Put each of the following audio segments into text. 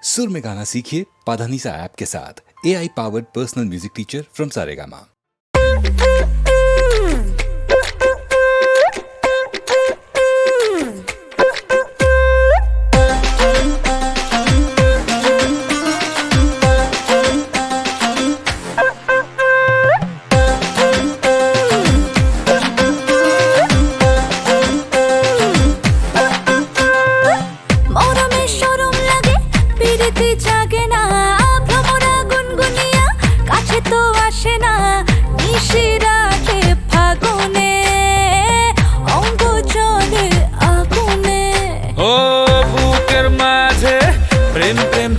सुर में गाना सीखिए पाधानीसा ऐप के साथ। AI powered personal music teacher from Saregama.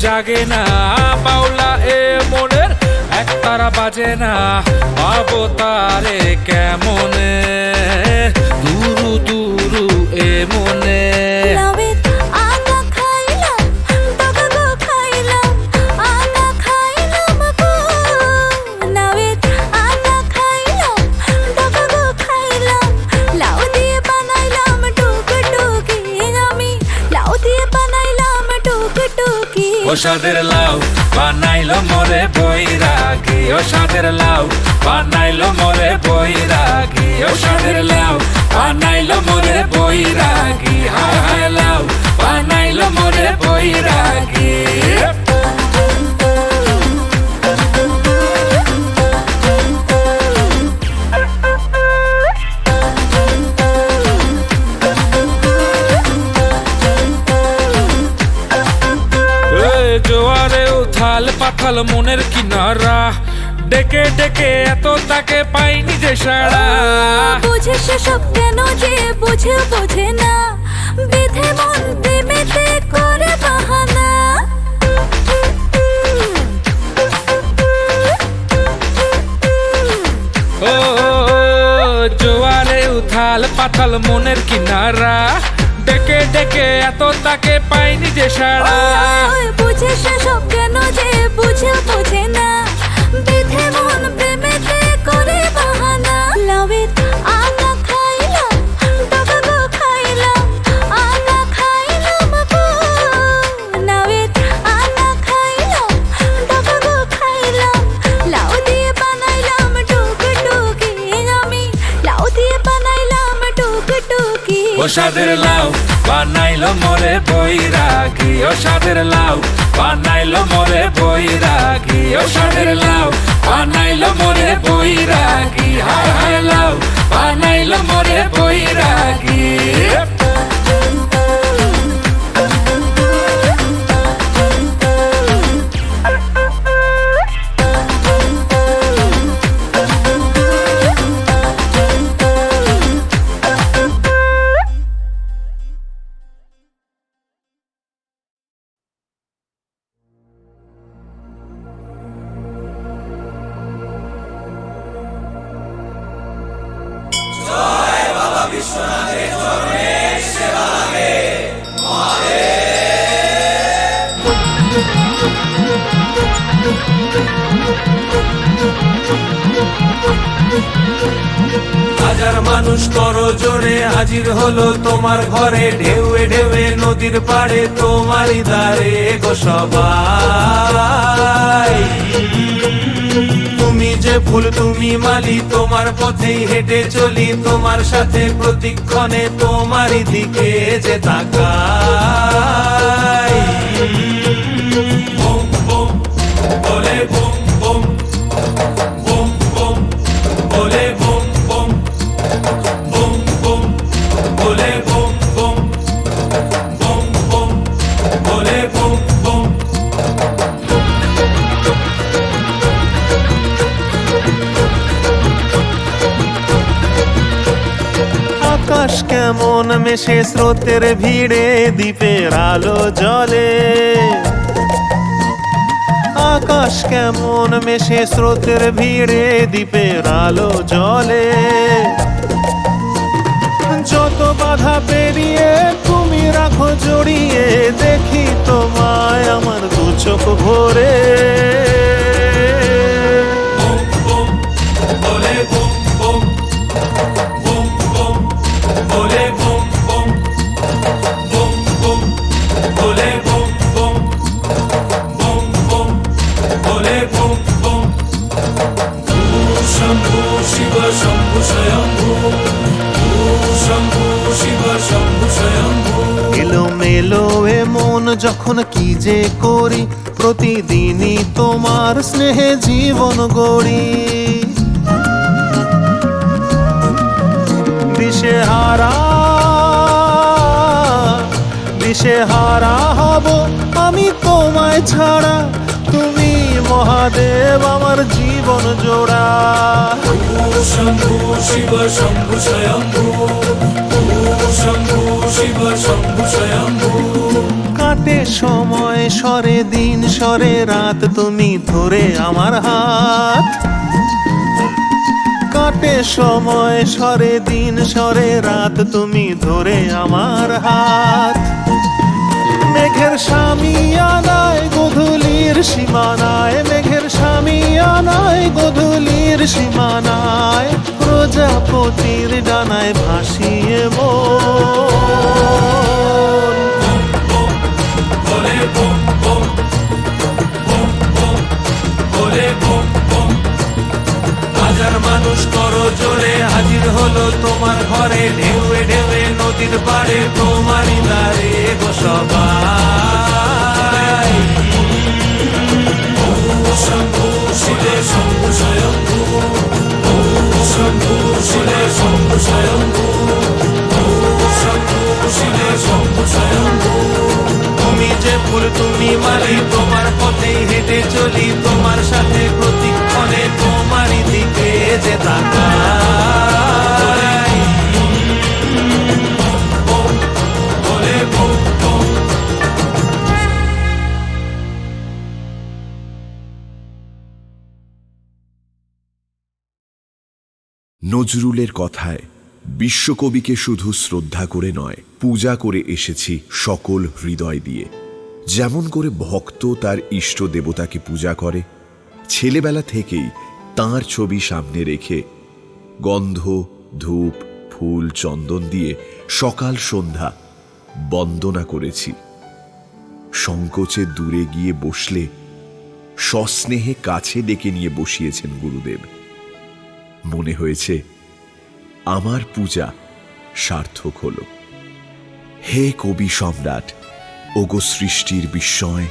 জাগে না পাওলা এ মনের একতারা বাজে না পাবো তারে কেমনে দুরু দুরু এ মনে ও সাদের লাউ বানাইলো মোরে বৈরাগী ও সাদের লাউ বানাইলো মোরে বৈরাগী ও সাদের লাউ বানাইলো মোরে বৈরাগী হায় হায় লাউ বানাইলো মোরে বৈরাগী জোয়ারে উথাল পাথাল মনের কিনারা ডেকে ডেকে এত তাকে পাইনি যে সারা বুঝে সেসব কেন যে বোঝে না বেঁধে মন প্রেমেতে করে বাহানা ও জোয়ারে উথাল পাথাল মনের কিনারা ডেকে ডেকে এত তাকে পাইনি যে সারা বুঝে সেসব কেন যে বোঝে না বেঁধে মন প্রেমেতে করে বাহানা লাউয়ের আগা খাইলাম ডগা গো খাইলাম আগা খাইলাম গো লাউয়ের আগা খাইলাম ডগা গো খাইলাম লাউ দিয়ে বানাইলাম টুকটুকি আমি লাউ দিয়ে বানাইলাম টুকটুকি ও সাদের লাউ বানাইলো মোরে বৈরাগী ও সাদের লাউ বানাইলো মোরে বৈরাগী ও সাদের লাউ বানাইলো মোরে বৈরাগী হায় হায় লাউ বানাইলো মোরে বৈরাগী হাজার মানুষ করো জোরে হাজির হলো তোমার ঘরে ঢেউয়ে ঢেউয়ে নদীর পাড়ে তোমারই দ্বারে গো সবাই তুমি যে ফুল তুমি মালি তোমার পথেই হেঁটে চলি তোমার সাথে প্রতিক্ষণে তোমারই দিকে যে তাকাই বুম বুম বলে বুম বুম বুম বুম বলে বুম বুম বুম বুম বলে বুম বুম বুম বুম বলে বুম বুম আকাশ কেমন মেশে স্রোতের ভিড়ে দ্বীপের আলো জ্বলে আকাশ কেমন মেশে স্রোতের ভিড়ে দ্বীপের আলো জ্বলে যত বাধা পেরিয়ে তুমি রাখো জড়িয়ে দেখি তোমায় আমার দু চোখ ভরে বলে বুম বুম বুম বুম বলে বুম বুম বুম বুম বলে বুম বুম যখন কি যে করি, প্রতিদিনই তোমার স্নেহে জীবন গড়ি। দিশেহারা দিশেহারা হব আমি তোমায় ছাড়া, তুমি মহাদেব আমার জীবন জোড়া। শম্ভু শিব শম্ভু স্বয়ম্ভু, শম্ভু শিব শম্ভু স্বয়ম্ভু। কাটে সময় সরে দিন সরে রাত, তুমি ধরে আমার হাত। কাটে সময় সরে দিন সরে রাত, তুমি ধরে আমার হাত। মেঘের সামিয়ানায় গধূলির সীমানায়, মেঘের সামিয়ানায় গধূলির সীমানায়, প্রজাপতির ডানায় ভাসিয়ে মন। বলে বম বম বম বম, বলে বম বম। হাজার মানুষ করো জোরে, হাজির হলো তোমার ঘরে, ঢেউয়ে ঢেউয়ে নদীর পাড়ে, তোমারই দ্বারে গো সবাই। শম্ভু শিবে শম্ভু স্বয়ম্ভু, শম্ভু শিবে শম্ভু স্বয়ম্ভু, শম্ভু শিবে শম্ভু স্বয়ম্ভু। তুমি যে ফুল তুমি মালি, তোমার পথেই হেঁটে চলি, তোমার সাথে প্রতিক্ষণে তোমারই দিকে যে তাকাই। বলে বম বম। নজরুলের কথায় বিশ্বকবিকে শুধু শ্রদ্ধা করে নয়, পূজা করে এসেছি সকল হৃদয় দিয়ে। যেমন করে ভক্ত তার ইষ্ট দেবতাকে পূজা করে, ছেলেবেলা থেকেই তাঁর ছবি সামনে রেখে গন্ধ ধূপ ফুল চন্দন দিয়ে সকাল সন্ধ্যা বন্দনা করেছি। সংকোচে দূরে গিয়ে বসলে সস্নেহে কাছে ডেকে নিয়ে বসিয়েছেন গুরুদেব। মনে হয়েছে আমার পূজা সার্থক হল। হে কবি সম্রাট, ওগো সৃষ্টির বিস্ময়,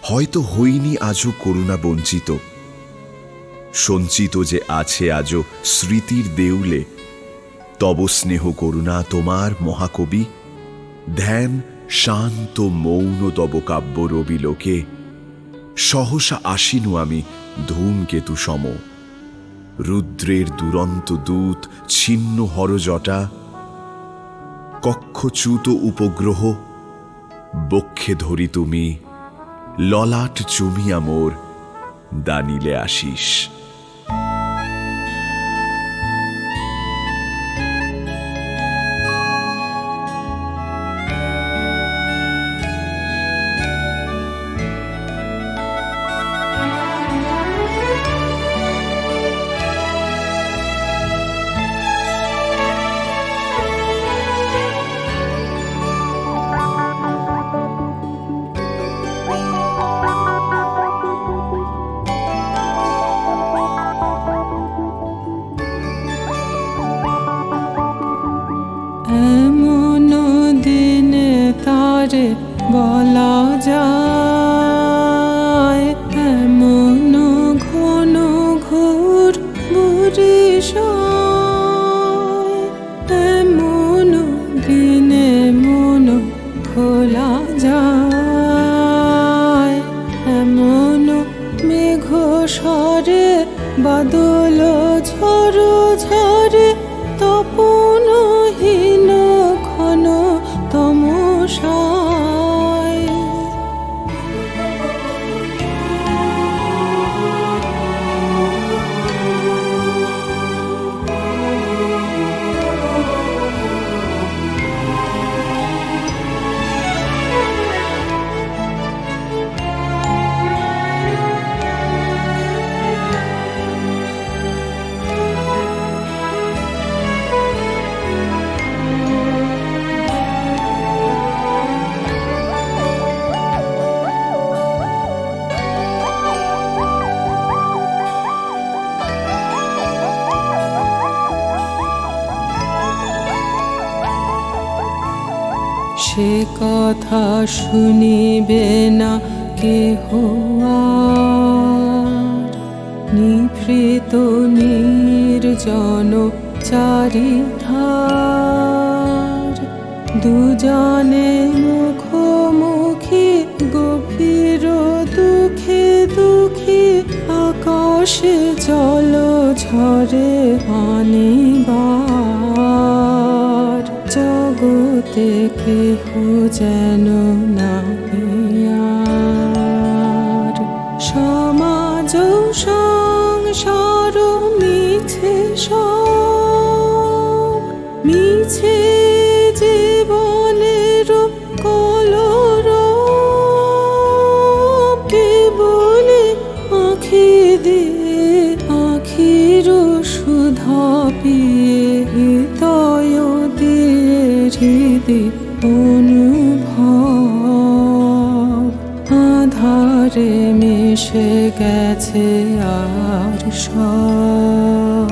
হয়তো হইনি আজও করুণা বঞ্চিত, সঞ্চিত যে আছে আজও স্মৃতির দেউলে, তব স্নেহ করুণা তোমার মহাকবি, ধ্যান শান্ত মৌন তব কাব্য রবি লোকে, সহসা আসিনু আমি ধূমকেতু সম, রুদ্রের দুরন্ত দূত ছিন্ন হরজটা, কক্ষচ্যুত উপগ্রহ বক্ষে ধরি তুমি, ললাট চুমিয়া মোর দানিলে আশিস। এমন দিনে তারে বলা যায়, এমন ঘন ঘোর বরিশায়, এমন দিনে মন খোলা যায়, এমন মেঘ সরে বাদল ঝড় ঝরে, তপনহীন ঘন তমসায়। সে কথা শুনিবে না কেহ আর। নিভৃত নির্জন চারিধার, দুজনে মুখোমুখি গভীর দুঃখে দুঃখী, আকাশে জল ঝরে অনিবার। জগতে কেহ যেন না আর। সমাজ সংসার মিছে সব, মিছে জীবনের কলরব। কেবলে আঁখি দিয়ে আখির সুধা পিয়ে, হৃদয় দিয়ে হৃদি অনুভব। আধারে মিশে গেছে আর সব।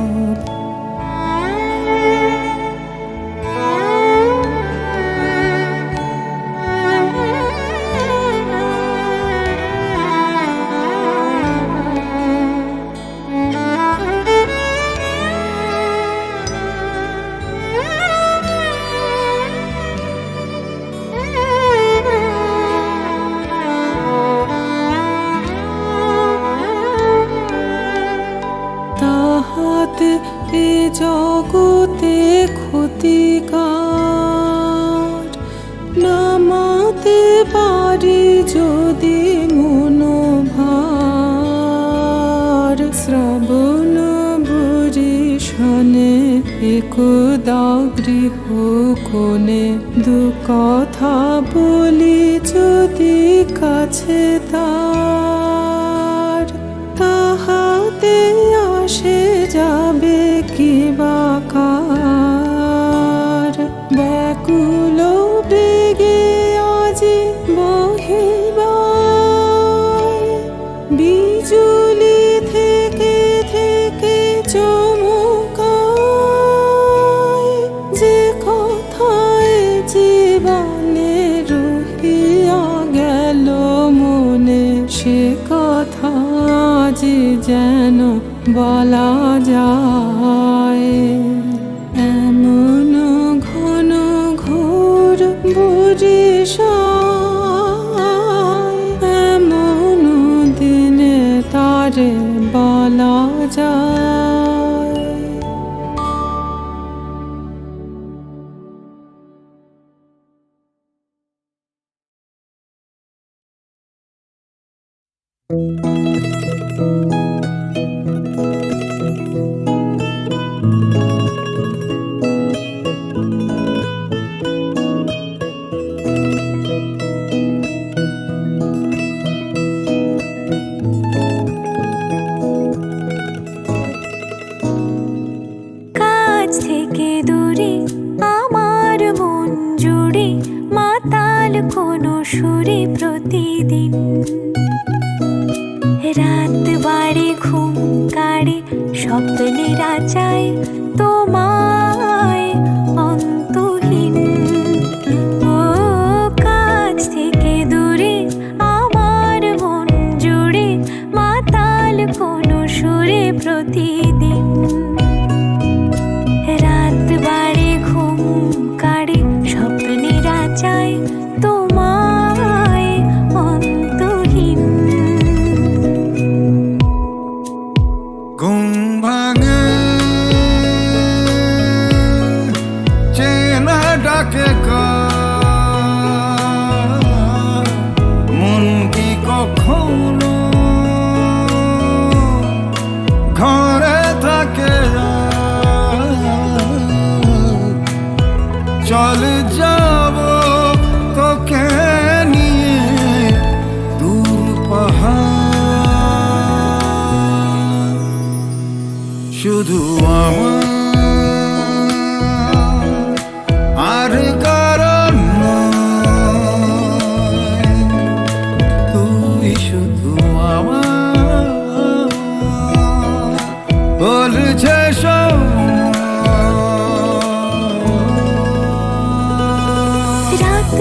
তাহাতে এ জগতে ক্ষতিকার, নামাতে পারি যদি মনোভার। শ্রবণ বরিশনে একদা গৃহ কোণে, দু কথা বলি যদি কাছে তার। তাহাতে আসে যাবে কি বাকার। ব্যাকুল বেগে আজি বহিবায়, বিজুলি থেকে থেকে চমকায়। যে কথায় জীবনে রহিয়া গেল মনে, সে কথা যে যেন বলা যায়। এমন ঘন ঘোর বরিশায়, এমন দিনে তারে বলা যায়। কাছ থেকে দূরে আমার মন জুড়ে, মাতাল কোনো সুরে প্রতিদিন। রাত বাড়ে ঘুম কাড়ে স্বপ্নের আচায়, তোমায় অন্তহীন। ও কাছ থেকে দূরে আমার মন জুড়ে, মাতাল কোনো সুরে প্রতিদিন। রাত বাড়ে ঘুম কাড়ে স্বপ্নের আচায়, তোমায় অন্তহীন। ঘুম ভাঙে চেনা ডাকে কার, মন কি কখনো ঘরে থাকে? চল যাব তোকে নিয়ে দূর পাহাড়। শুধু আমার আর কারণ নয়, তুই শুধু আমার বলছে রাত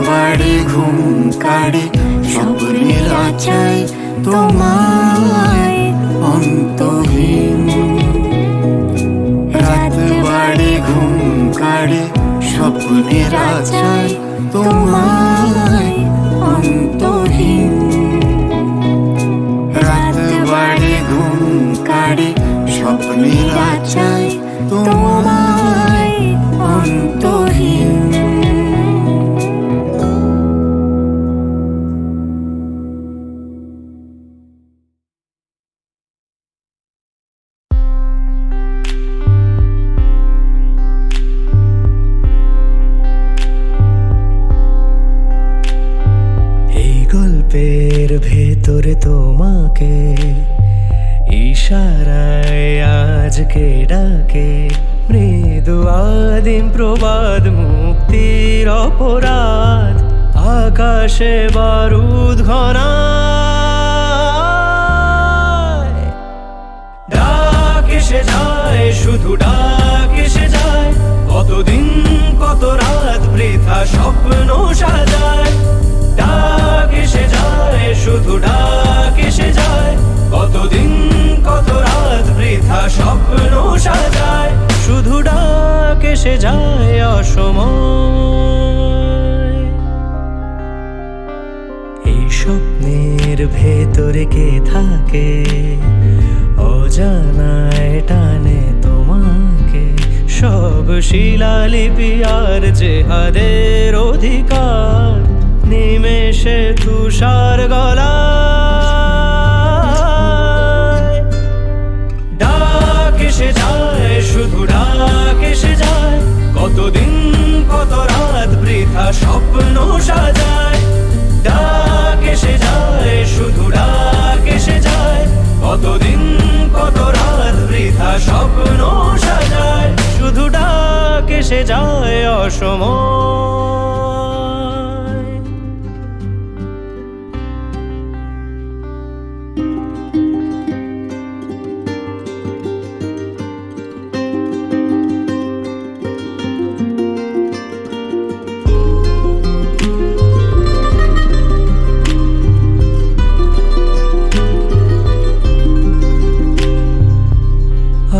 বাড়ি ঘুম কাড়ে স্বপ্নের আচায় তোমায় অন্তহীন রাত বাড়ি ঘুম কাড়ে স্বপ্নের আচায় তোমায় অন্তহীন রাত বাড়ি ঘুম কাড়ে স্বপ্নের আচায় তোমায় অন্তহীন। গল্পের ভেতরে তোমাকে ইশারায় আজকে ডাকে মৃদু আদিম প্রবাদ মুক্তির অপরাধ আকাশে বারুদ ঘনায় ডাক এসে যায় শুধু ডাক এসে যায় কতদিন কত রাত বৃথা স্বপ্ন সাজায় ডাক এসে যায় শুধু ডাক এসে যায় কতদিন কত রাত বৃথা স্বপ্ন সাজায় শুধু ডাক এসে যায় অসময় এই স্বপ্নের ভেতরে কে থাকে অজানায় টানে তোমাকে সব শিলালিপি আর জেহাদের অধিকার নিমেষে তুষার গলায় ডাক এসে যায় শুধু ডাক এসে যায় কতদিন কত রাত বৃথা স্বপ্ন সাজায় ডাক এসে যায় শুধু ডাক এসে যায় কতদিন কত রাত বৃথা স্বপ্ন সাজায় শুধু ডাক এসে যায় অসময়।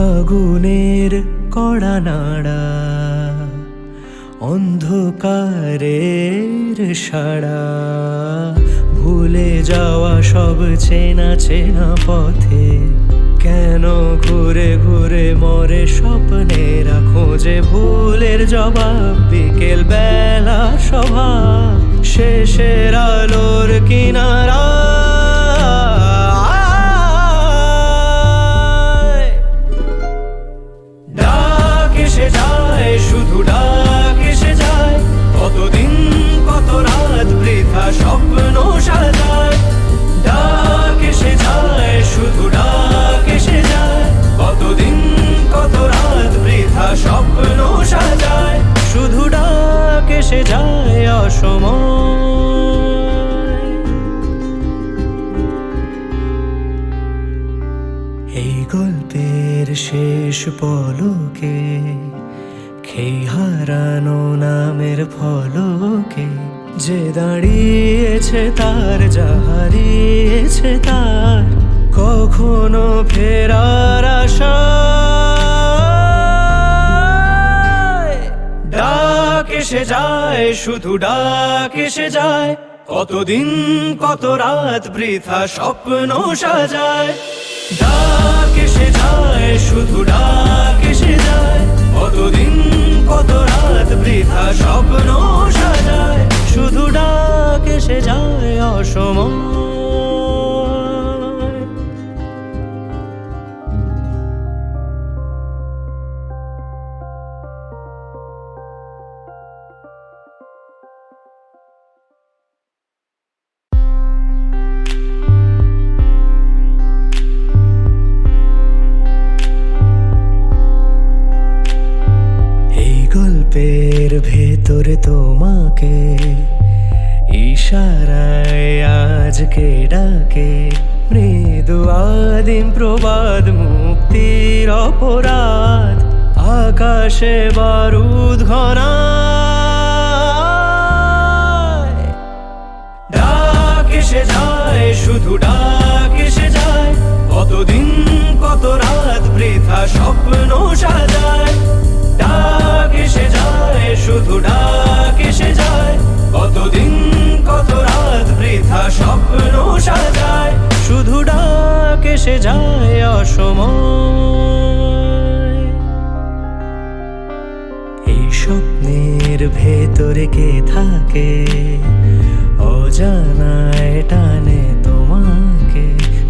আগুনের কড়া নাড়া অন্ধকারের সাড়া ভুলে যাওয়া সব চেনা চেনা পথে কেন ঘুরে ঘুরে মরে স্বপ্নেরা খোঁজে ভুলের জবাব বিকেল বেলা সভা শেষের আলোর কিনারা শুধু ডাক এসে যায় কতদিন কত রাত বৃথা স্বপ্ন সাজায় ডাক এসে যায় শুধু ডাক এসে যায় কতদিন কত রাত বৃথা স্বপ্ন সাজায় শুধু ডাক এসে যায় অসময় এই গল্পের শেষ পলকে খেই হারানো নামের ফলকে যে দাঁড়িয়েছে তার যা হারিয়েছে তার কখনো ফেরার আশায় ডাক এসে যায় শুধু ডাক এসে যায় কতদিন কত রাত বৃথা স্বপ্ন সাজায় ডাক এসে যায় শুধু ডাক এসে যায় কতদিন কত রাত বৃথা স্বপ্ন সাজায় শুধু ডাক এসে যায় অসময়। গল্পের ভেতরে তোমাকে ইশারায় আজকে ডাকে মৃদু আদিম প্রবাদ মুক্তির অপরাধ আকাশে বারুদ ঘনায় এসে যায় অসময়। এই স্বপ্নের ভেতরে কে থাকে অজানায় টানে তোমাকে,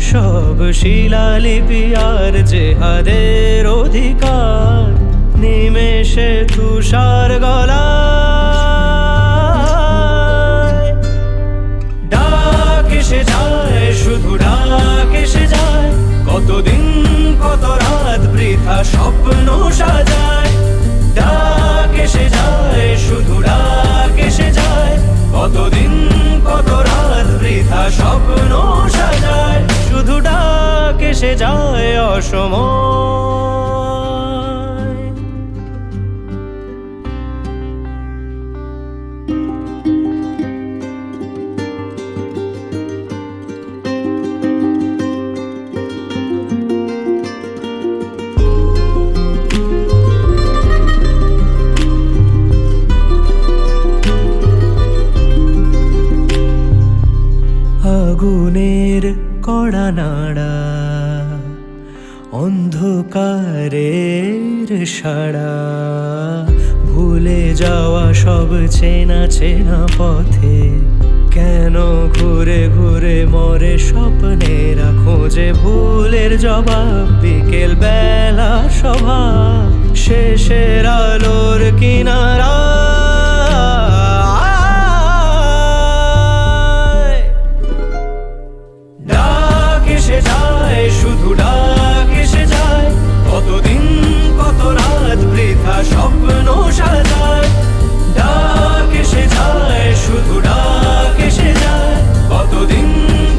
সব শিলালিপি আর জেহাদের অধিকার নিমেষে তুষার গলায়। ডাক এসে যায়, শুধু ডাক এসে যায়, কতদিন কত রাত বৃথা স্বপ্ন সাজায়। ডাক এসে যায়, শুধু ডাক এসে যায়, কতদিন কত রাত বৃথা স্বপ্ন সাজায়। শুধু ডাক এসে যায় অসময়। আগুনের কড়া নাড়া, অন্ধকারের সাড়া, ভুলে যাওয়া সব চেনা চেনা পথে, কেন ঘুরে ঘুরে মরে স্বপ্নেরা খোঁজে ভুলের জবাব। বিকেল বেলা সভা, শেষের আলোর কিনারা, শুধু ডাক এসে যায়, কতদিন কত রাত বৃথা স্বপ্ন সাজায়। ডাক এসে যায়, শুধু ডাক এসে যায়, কতদিন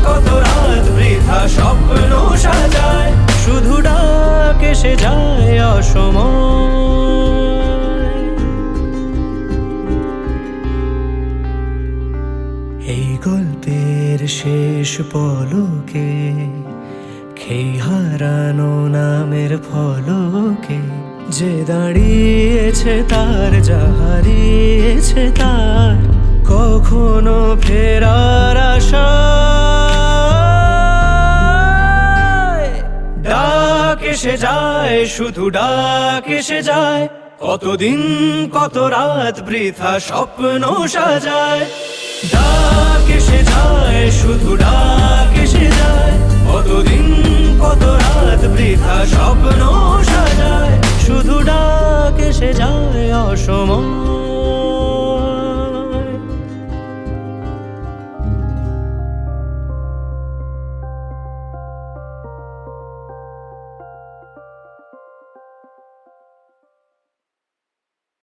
কত রাত বৃথা স্বপ্ন সাজায়। শুধু ডাক এসে যায় অসময়। এই গল্পের শেষ পলকে, খেই হারানো নামের ফলকে, যে দাঁড়িয়েছে তার, যা হারিয়েছে তার, কখনো ফেরার আশায়। ডাক এসে যায়, শুধু ডাক এসে যায়, কতদিন কত রাত বৃথা স্বপ্ন সাজায়। ডাক এসে যায়, শুধু ডাক এসে যায়, কতদিন কত রাত বৃথা স্বপ্ন সাজায়। শুধু ডাক এসে যায় অসময়।